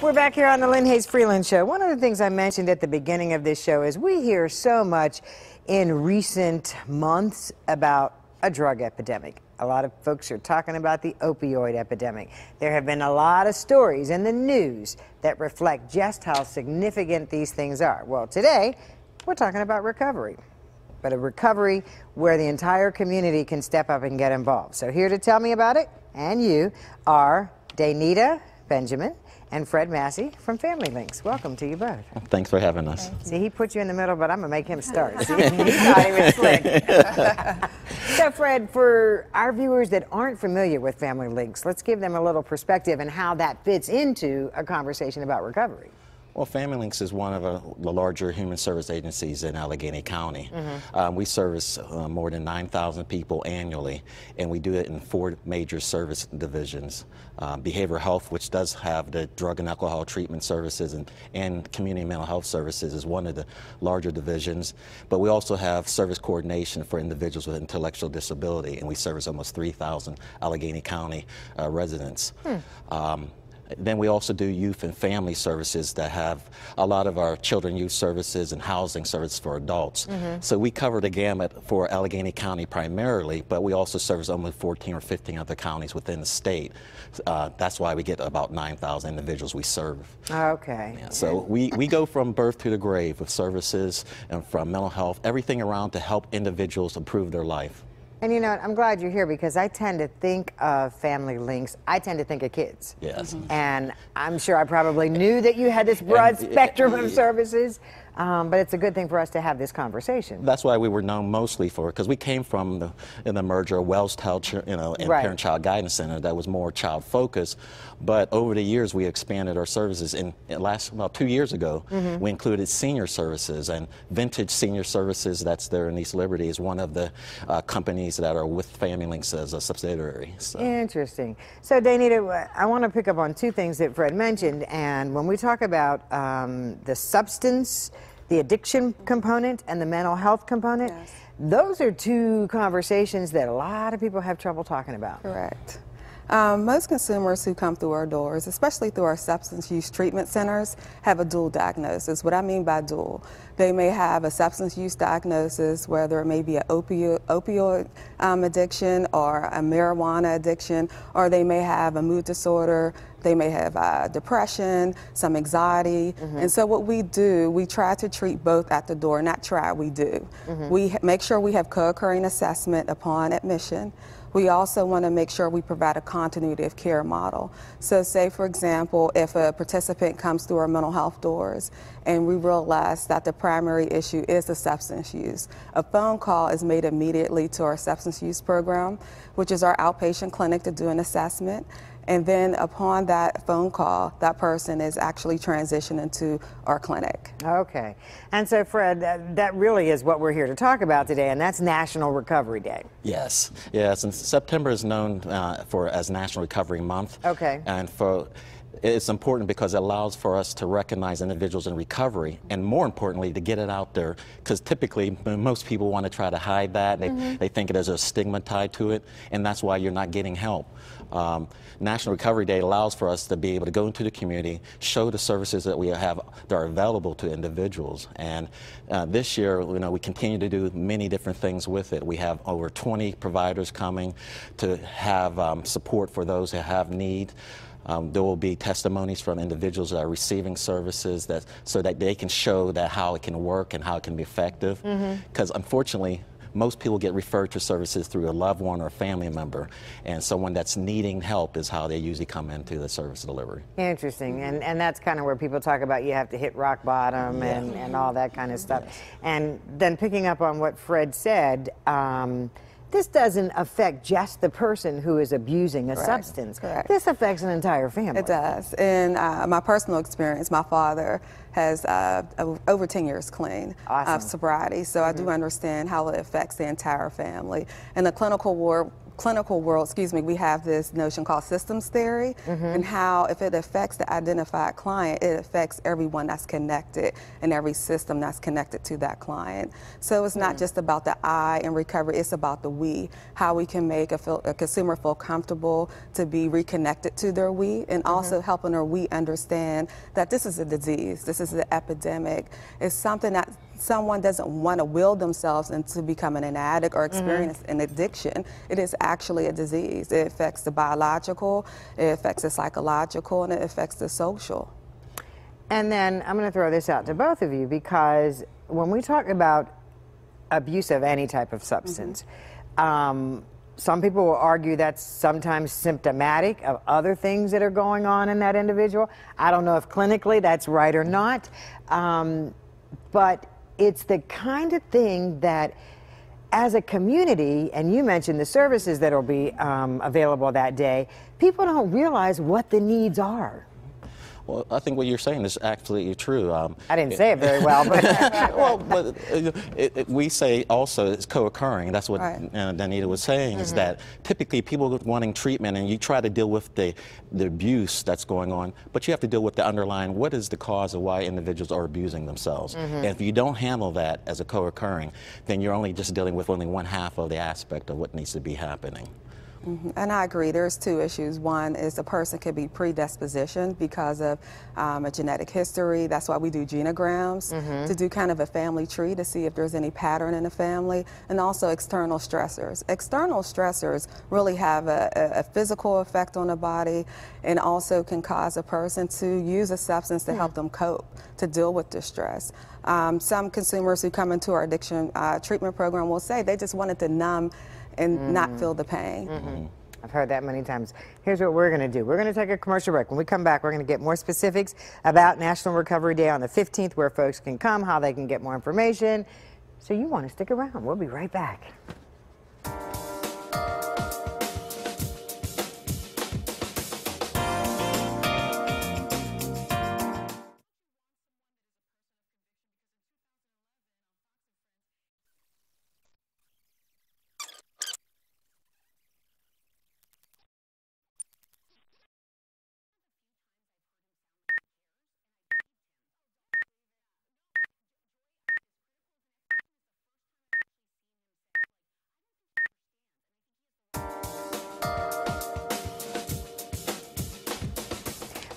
We're back here on the Lynn Hayes Freeland Show. One of the things I mentioned at the beginning of this show is we hear so much in recent months about a drug epidemic. A lot of folks are talking about the opioid epidemic. There have been a lot of stories in the news that reflect just how significant these things are. Well, today, we're talking about recovery, but a recovery where the entire community can step up and get involved. So here to tell me about it, and you, are Daynita Benjamin and Fred Massey from Family Links. Welcome to you both. Thanks for having us. See, he put you in the middle, but I'm going to make him start. See, he's not even slick. So, Fred, for our viewers that aren't familiar with Family Links, let's give them a little perspective and how that fits into a conversation about recovery. Well, Family Links is one of the larger human service agencies in Allegheny County. We service more than 9,000 people annually, and we do it in 4 major service divisions. Behavioral health, which does have the drug and alcohol treatment services, and community mental health services is one of the larger divisions. But we also have service coordination for individuals with intellectual disability, and we service almost 3,000 Allegheny County residents. Then we also do youth and family services that have a lot of our children youth services and housing service for adults. So we cover the gamut for Allegheny County primarily, but we also service almost 14 or 15 other counties within the state. That's why we get about 9,000 individuals we serve. Okay. Yeah, so we go from birth to the grave with services and from mental health, everything around to help individuals improve their life. And you know, I'm glad you're here because I tend to think of Family Links, I tend to think of kids. Yes. And I'm sure I probably knew that you had this broad spectrum of services, but it's a good thing for us to have this conversation. That's why we were known mostly for, because we came from the merger of Wells Child, and Parent-Child Guidance Center that was more child focused. But over the years, we expanded our services. About 2 years ago, we included senior services, and Vintage Senior Services, that's there in East Liberty, is one of the companies that are with Family Links as a subsidiary. So. Interesting. So, Daynita, I want to pick up on 2 things that Fred mentioned. And when we talk about the substance, the addiction component, and the mental health component, those are 2 conversations that a lot of people have trouble talking about. Correct. Most consumers who come through our doors, especially through our substance use treatment centers, have a dual diagnosis. What I mean by dual, they may have a substance use diagnosis, whether it may be an opioid addiction or a marijuana addiction, or they may have a mood disorder, they may have depression, some anxiety. And so what we do, we try to treat both at the door. Not try, we do. We make sure we have co-occurring assessment upon admission. We also want to make sure we provide a continuity of care model. So say, for example, if a participant comes through our mental health doors and we realize that the primary issue is the substance use, a phone call is made immediately to our substance use program, which is our outpatient clinic, to do an assessment. And then upon that phone call, that person is actually transitioned into our clinic. Okay. And so, Fred, that really is what we're here to talk about today, and that's National Recovery Day. Yes. Yes, and September is known as National Recovery Month. Okay. And it's important because it allows for us to recognize individuals in recovery, and more importantly, to get it out there, because typically most people want to try to hide that. They think there's a stigma tied to it, and that's why you're not getting help. National Recovery Day allows for us to be able to go into the community, show the services that we have that are available to individuals. And this year, we continue to do many different things with it. We have over 20 providers coming to have support for those who have need. There will be testimonies from individuals that are receiving services so that they can show that how it can work and how it can be effective. Because unfortunately, most people get referred to services through a loved one or a family member, and someone that's needing help is how they usually come into the service delivery. Interesting, and that's kind of where people talk about you have to hit rock bottom and all that kind of stuff. And then picking up on what Fred said, this doesn't affect just the person who is abusing a substance. Correct. This affects an entire family. It does. In my personal experience, my father has over 10 years clean of sobriety, so I do understand how it affects the entire family. In the clinical ward, clinical world, excuse me, we have this notion called systems theory, and how if it affects the identified client, it affects everyone that's connected and every system that's connected to that client. So it's not just about the I in recovery, it's about the we, how we can make a consumer feel comfortable to be reconnected to their we, and also helping our we understand that this is a disease, this is an epidemic, it's something that someone doesn't want to will themselves into becoming an addict or experience an addiction. It is actually a disease. It affects the biological, it affects the psychological, and it affects the social. And then I'm going to throw this out to both of you, because when we talk about abuse of any type of substance, some people will argue that's sometimes symptomatic of other things that are going on in that individual. I don't know if clinically that's right or not, but it's the kind of thing that as a community, and you mentioned the services that will be available that day, people don't realize what the needs are. Well, I think what you're saying is absolutely true. I didn't say it very well, but well, but we say also it's co-occurring. That's what Danita was saying, is that typically people wanting treatment, and you try to deal with the abuse that's going on, but you have to deal with the underlying, what is the cause of why individuals are abusing themselves. And if you don't handle that as a co-occurring, then you're only just dealing with only one half of the aspect of what needs to be happening. And I agree, there's two issues. One is a person could be predispositioned because of a genetic history. That's why we do genograms, to do kind of a family tree to see if there's any pattern in the family, and also external stressors. External stressors really have a physical effect on the body, and also can cause a person to use a substance to help them cope, to deal with distress. Some consumers who come into our addiction treatment program will say they just wanted to numb and not feel the pain. I've heard that many times. Here's what we're going to do. We're going to take a commercial break. When we come back, we're going to get more specifics about National Recovery Day on the 15th, where folks can come, how they can get more information. So you want to stick around. We'll be right back.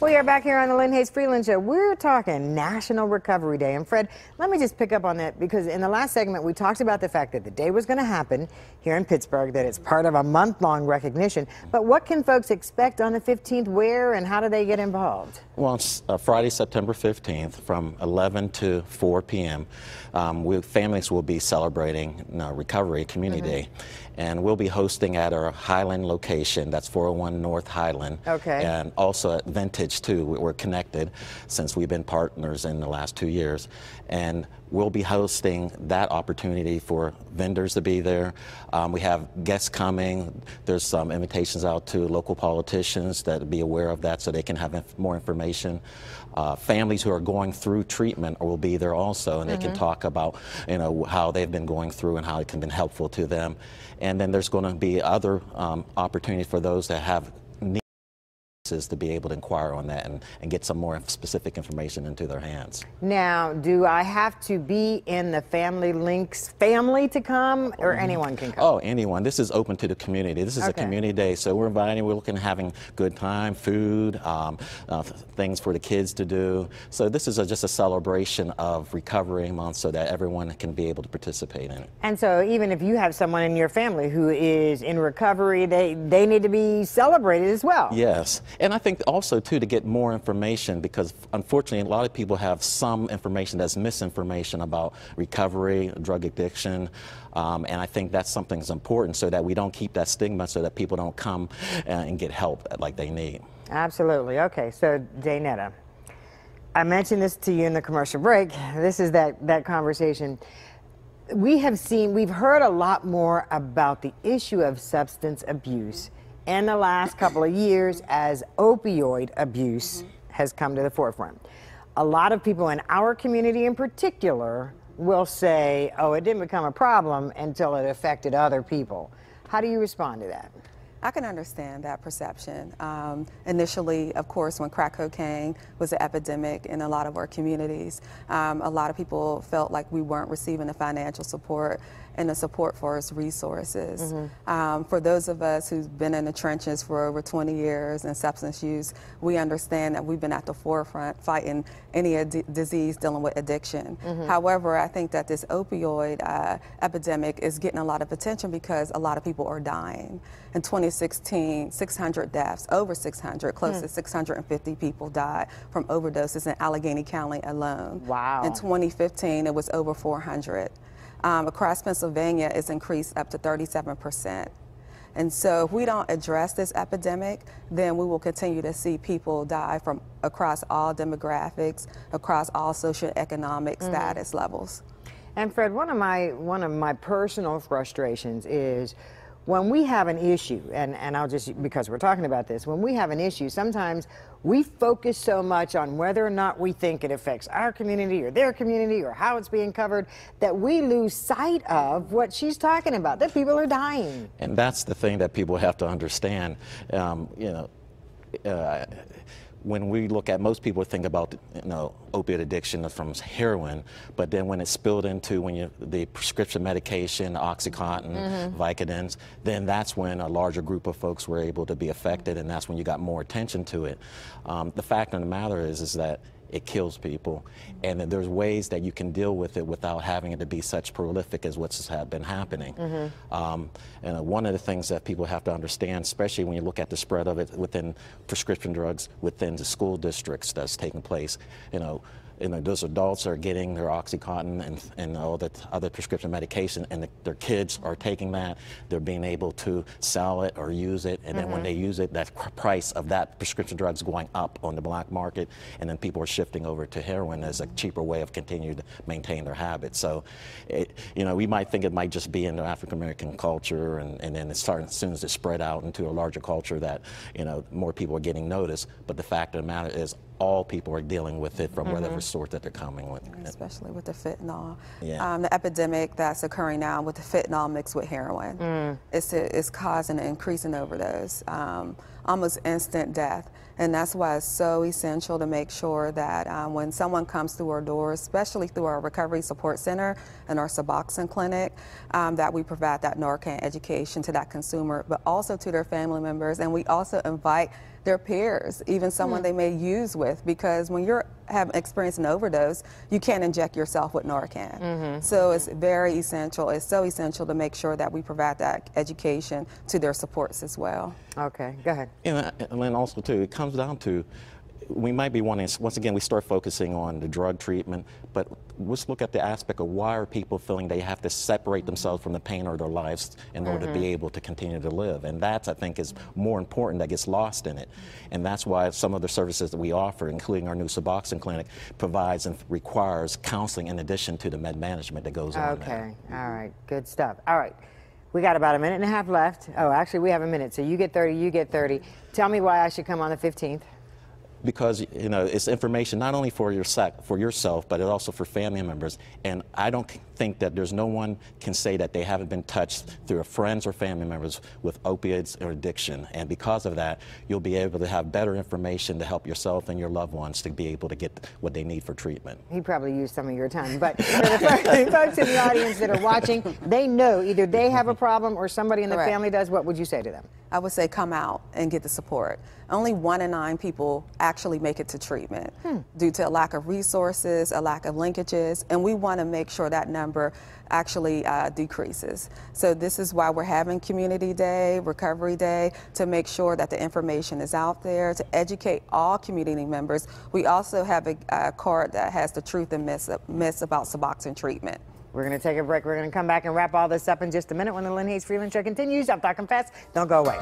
We are back here on the Lynn Hayes Freeland Show. We're talking National Recovery Day. And Fred, let me just pick up on that, because in the last segment we talked about the fact that the day was going to happen here in Pittsburgh, that it's part of a month-long recognition. But what can folks expect on the 15th? Where and how do they get involved? Well, it's Friday, September 15th from 11 to 4 p.m. Families will be celebrating Recovery Community Day. And we'll be hosting at our Highland location, that's 401 North Highland. Okay. And also at Vintage, too. We're connected since we've been partners in the last 2 years. And we'll be hosting that opportunity for vendors to be there. We have guests coming. There's some invitations out to local politicians that be aware of that so they can have more information. Families who are going through treatment will be there also, and they can talk about how they've been going through and how it can be helpful to them. And then there's going to be other opportunities for those that have needs to be able to inquire on that and get some more specific information into their hands. Now, do I have to be in the Family Links family to come, or anyone can come? Oh, anyone. This is open to the community. This is a community day, so we're inviting, we're looking at having good time, food, things for the kids to do. So this is just a celebration of Recovery Month so that everyone can be able to participate in it. And so even if you have someone in your family who is in recovery, they need to be celebrated as well. Yes. And I think also, too, to get more information, because unfortunately a lot of people have some information that's misinformation about recovery, drug addiction, and I think that's something that's important so that we don't keep that stigma, so that people don't come and get help like they need. Absolutely. Okay, so Danetta, I mentioned this to you in the commercial break. This is that conversation. We've heard a lot more about the issue of substance abuse in the last couple of years as opioid abuse has come to the forefront. A lot of people in our community in particular will say, oh, it didn't become a problem until it affected other people. How do you respond to that? I can understand that perception. Initially, of course, when crack cocaine was an epidemic in a lot of our communities, a lot of people felt like we weren't receiving the financial support and the support for its resources. For those of us who've been in the trenches for over 20 years in substance use, we understand that we've been at the forefront fighting any disease dealing with addiction. However, I think that this opioid epidemic is getting a lot of attention because a lot of people are dying. In 2016, 600 deaths, over 600, close to 650 people died from overdoses in Allegheny County alone. Wow. In 2015, it was over 400. Across Pennsylvania, it's increased up to 37%. And so if we don't address this epidemic, then we will continue to see people die from across all demographics, across all socioeconomic status levels. And Fred, one of my personal frustrations is when we have an issue, and I'll just, because we're talking about this, when we have an issue, sometimes we focus so much on whether or not we think it affects our community or their community or how it's being covered that we lose sight of what she's talking about, that people are dying. And that's the thing that people have to understand. When we look at, most people think about, opiate addiction from heroin, but then when it's spilled into the prescription medication, OxyContin, Vicodins, then that's when a larger group of folks were able to be affected, and that's when you got more attention to it. The fact of the matter is that it kills people, and that there's ways that you can deal with it without having it to be such prolific as what's been happening. And one of the things that people have to understand, especially when you look at the spread of it within prescription drugs within the school districts that's taking place, those adults are getting their OxyContin and all that other prescription medication, and their kids are taking that. They're being able to sell it or use it, and then when they use it, that price of that prescription drug is going up on the black market, and then people are shifting over to heroin as a cheaper way of continuing to maintain their habits. So, we might think it might just be in the African American culture, and then it's starting, as soon as it spread out into a larger culture, that more people are getting noticed. But the fact of the matter is, all people are dealing with it from whatever sort that they're coming with. Especially with the fentanyl. Yeah. The epidemic that's occurring now with the fentanyl mixed with heroin, it's causing an increase in overdose, almost instant death. And that's why it's so essential to make sure that when someone comes through our doors, especially through our recovery support center and our Suboxone clinic, that we provide that Narcan education to that consumer, but also to their family members. And we also invite their peers, even someone they may use with, because when you're experiencing an overdose, you can't inject yourself with Narcan. So it's very essential. It's so essential to make sure that we provide that education to their supports as well. Okay, go ahead. And then also too, it comes down to, we might be wanting, once again, we start focusing on the drug treatment, but let's look at the aspect of why are people feeling they have to separate themselves from the pain of their lives in order to be able to continue to live. And that's, I think, is more important, that gets lost in it. And that's why some of the services that we offer, including our new Suboxone clinic, provides and requires counseling in addition to the med management that goes on there. Okay, all right, good stuff. All right, we got about a minute and a half left. Oh, actually, we have a minute, so you get 30, you get 30. Tell me why I should come on the 15th. Because it's information not only for yourself, but also for family members. And I don't think that there's no one can say that they haven't been touched through friends or family members with opiates or addiction. And because of that, you'll be able to have better information to help yourself and your loved ones to be able to get what they need for treatment. He probably used some of your time, but for the folks in the audience that are watching, they know either they have a problem or somebody in the family does. What would you say to them? I would say come out and get the support. Only 1 in 9 people actually make it to treatment due to a lack of resources, a lack of linkages, and we want to make sure that number actually decreases. So this is why we're having Community Day, Recovery Day, to make sure that the information is out there, to educate all community members. We also have a card that has the truth and myths about Suboxone treatment. We're going to take a break. We're going to come back and wrap all this up in just a minute when the Lynn Hayes Freeland Show continues. I'm talking fast. Don't go away.